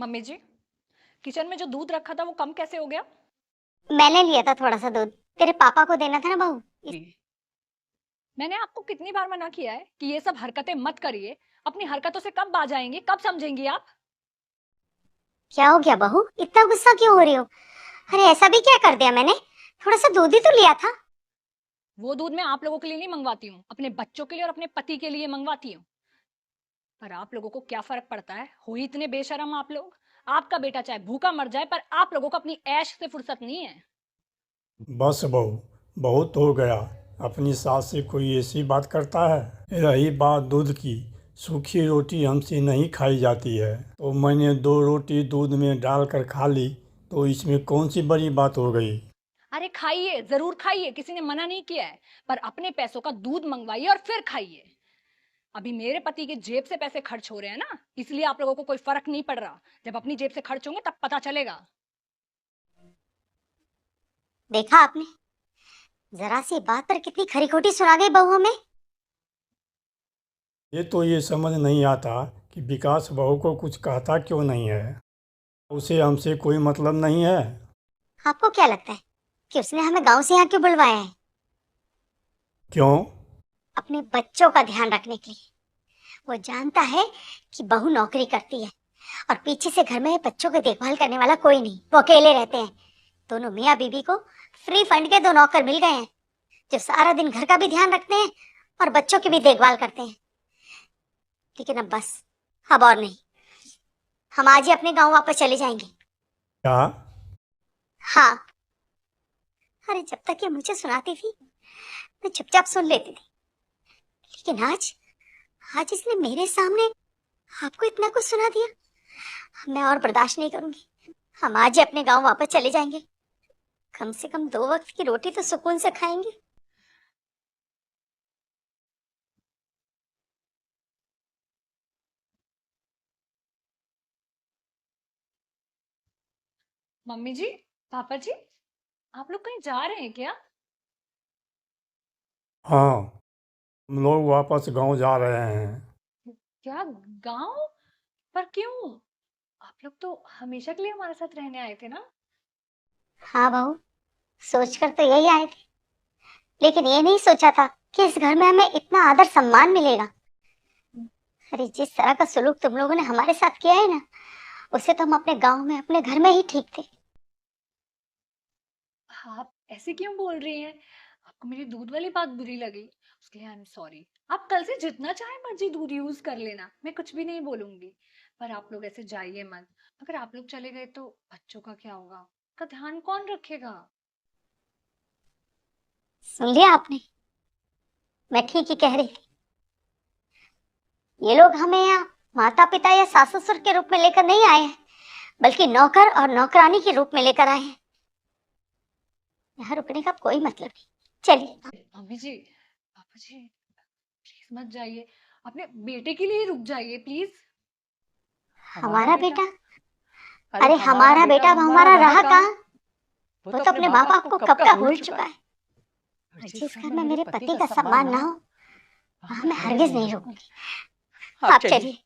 Mummy जी, kitchen में जो दूध रखा था वो कम कैसे हो गया? मैंने लिया था थोड़ा सा दूध, तेरे पापा को देना था ना बहू। मैंने आपको कितनी बार मना किया है कि ये सब हरकतें मत करिए। अपनी हरकतों से कब बाज आएंगी, कब समझेंगी आप? क्या हो गया बहू, इतना गुस्सा क्यों हो रही हो? अरे ऐसा भी क्या कर दिया मैंने? थोड़ा सा दूध ही तो लिया था। वो दूध मैं आप लोगों के लिए नहीं मंगवाती हूँ, अपने बच्चों के लिए और अपने पति के लिए मंगवाती हूँ। पर आप लोगों को क्या फर्क पड़ता है? हो ही इतने बेशरम आप लोग। आपका बेटा चाहे भूखा मर जाए, पर आप लोगों को अपनी ऐश से फुर्सत नहीं है। बस बहू, बहुत हो गया। अपनी सास से कोई ऐसी बात करता है? रही बात दूध की, सूखी रोटी हमसे नहीं खाई जाती है, तो मैंने 2 रोटी दूध में डालकर खा ली, तो इसमें कौन सी बड़ी बात हो गई? अरे खाइए, जरूर खाइए, किसी ने मना नहीं किया है। पर अपने पैसों का दूध मंगवाइए और फिर खाइए। अभी मेरे पति के जेब से पैसे खर्च हो रहे हैं ना, इसलिए आप लोगों को कोई फर्क नहीं पड़ रहा। जब अपनी जेब से खर्च होंगे तब पता चलेगा। देखा आपने, जरा सी बात पर कितनी खरी खोटी सुना गई बहू हमें। ये समझ नहीं आता कि विकास बहू को कुछ कहता क्यों नहीं है। उसे हमसे कोई मतलब नहीं है। आपको क्या लगता है कि उसने हमें गांव से यहाँ क्यों बुलवाया है? क्यों? अपने बच्चों का ध्यान रखने के लिए। वो जानता है कि बहू नौकरी करती है और पीछे से घर में बच्चों की देखभाल करने वाला कोई नहीं, वो अकेले रहते हैं। दोनों मियाँ बीबी को फ्री फंड के 2 नौकर मिल गए हैं जो सारा दिन घर का भी ध्यान रखते हैं और बच्चों की भी देखभाल करते हैं। लेकिन अब बस, अब और नहीं। हम आज ही अपने गांव वापस चले जाएंगे। क्या? हाँ। अरे जब तक ये मुझे सुनाती थी मैं चुपचाप सुन लेती थी, लेकिन आज आज इसने मेरे सामने आपको इतना कुछ सुना दिया। मैं और बर्दाश्त नहीं करूंगी। हम आज ही अपने गांव वापस चले जाएंगे। कम से कम 2 वक्त की रोटी तो सुकून से खाएंगे। मम्मी जी, पापा जी, आप लोग कहीं जा रहे हैं क्या? हाँ, हम लोग वापस गांव जा रहे हैं। क्या? गांव? पर क्यों? आप लोग तो हमेशा के लिए हमारे साथ रहने आए थे ना। हाँ बहू, सोचकर तो यही आए थे, लेकिन ये नहीं सोचा था कि इस घर में हमें इतना आदर सम्मान मिलेगा। अरे जिस तरह का सलूक तुम लोगों ने हमारे साथ किया है ना, उसे तो हम अपने गांव में अपने घर में ही ठीक थे। आप ऐसे क्यों बोल रही हैं? आपको मेरी दूध वाली बात बुरी लगी, उसके लिए आई एम सॉरी। आप कल से जितना चाहे मर्जी दूध यूज कर लेना, मैं कुछ भी नहीं बोलूंगी। पर आप लोग ऐसे जाइए मत। अगर आप लोग चले गए तो बच्चों का क्या होगा? का ध्यान कौन रखेगा? सुन लिया आपने? मैं ठीक ही कह रही थी। ये लोग हमें यहाँ माता पिता या सास ससुर के रूप में लेकर नहीं आए हैं, बल्कि नौकर और नौकरानी के रूप में लेकर आए हैं। यहाँ रुकने का कोई मतलब नहीं। चलिए। मम्मी जी, पापा जी, प्लीज मत जाइए। अपने बेटे के लिए रुक जाइए प्लीज। हमारा बेटा? अरे अरे हमारा हमारा बेटा बेटा अब अब हमारा हमारा रहा रहा कहाँ? कहाँ? वो वो तो तो अपने अपने माँ माँ बाप बाप को को कब कब का का भूल भूल चुका चुका है। है। और और जिस जिस घर घर में में मेरे मेरे पति पति का का सम्मान सम्मान ना ना हो, हो, वहां वहां मैं मैं हरगिज हरगिज नहीं नहीं रुकूंगी। रुकूंगी। आप आप चलिए। चलिए।